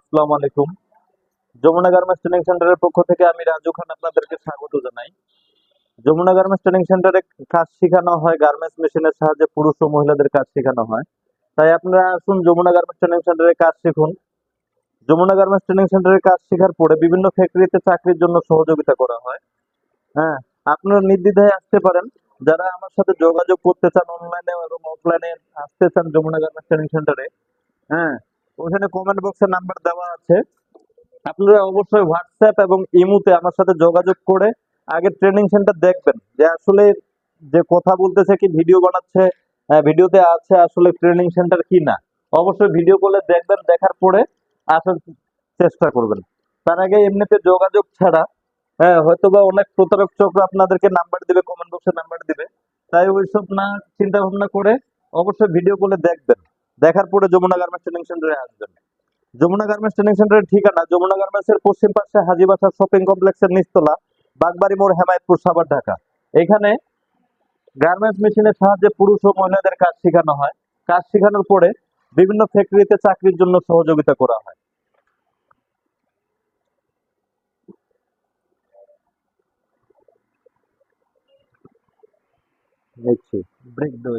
আসসালামু আলাইকুম। Jamuna garments training সেন্টারের পক্ষ থেকে আমি রাজু খান আপনাদেরকে স্বাগত জানাই। যমুনা গার্মেন্টস ট্রেনিং সেন্টারে কাজ শেখানো হয় গার্মেন্টস মেশিনের সাহায্যে পুরুষ ও মহিলাদের কাজ শেখানো হয়। তাই আপনারা আসুন যমুনা গার্মেন্টস ট্রেনিং সেন্টারে কাজ শিখুন। যমুনা গার্মেন্টস ট্রেনিং সেন্টারে কাজ শেখার পরে বিভিন্ন ফ্যাক্টরিতে চাকরির জন্য সহযোগিতা করা হয়। হ্যাঁ, আপনারা নির্দ্বিধায় আসতে পারেন। যারা আমার সাথে যোগাযোগ করতে চান অনলাইনে এবং অফলাইনে আসতে চান যমুনা গার্মেন্টস ট্রেনিং সেন্টারে, হ্যাঁ, ওখানে কমেন্ট বক্সে নাম্বার দেওয়া আছে। আপনারা অবশ্যই হোয়াটসঅ্যাপ এবং ইমুতে আমার সাথে যোগাযোগ করে আগে ট্রেনিং সেন্টার দেখবেন যে আসলে যে কথা বলতেছে কি ভিডিও বানাচ্ছে, ভিডিওতে আছে আসলে ট্রেনিং সেন্টার কি না। অবশ্যই ভিডিও কলে দেখবেন, দেখার পরে আসার চেষ্টা করবেন। তার আগে এমনিতে যোগাযোগ ছাড়া হয়তোবা অনেক প্রতারক চক্র আপনাদেরকে নাম্বার দিবে, কমেন্ট বক্সে নাম্বার দিবে। তাই ওইসব না চিন্তা ভাবনা করে অবশ্যই ভিডিও কলে দেখবেন, দেখার পরে যমুনা গার্মেন্টস ট্রেনিং সেন্টারে আসবেন। যমুনা গার্মেন্টস ট্রেনিং সেন্টারের ঠিকানা যমুনা গার্মেন্টস এর পশ্চিম পাশে হাজীবাসা শপিং কমপ্লেক্সের নিচতলা, বাগবাড়ি মোড়, হেমায়েতপুর, সাভার, ঢাকা। এখানে গার্মেন্টস মেশিনের সাহায্যে পুরুষ ও মহিলাদের কাজ শেখানো হয়। কাজ শেখানোর পরে বিভিন্ন ফ্যাক্টরিতে চাকরির জন্য সহযোগিতা করা হয়। নিচ্ছি, ব্রেক দেবো।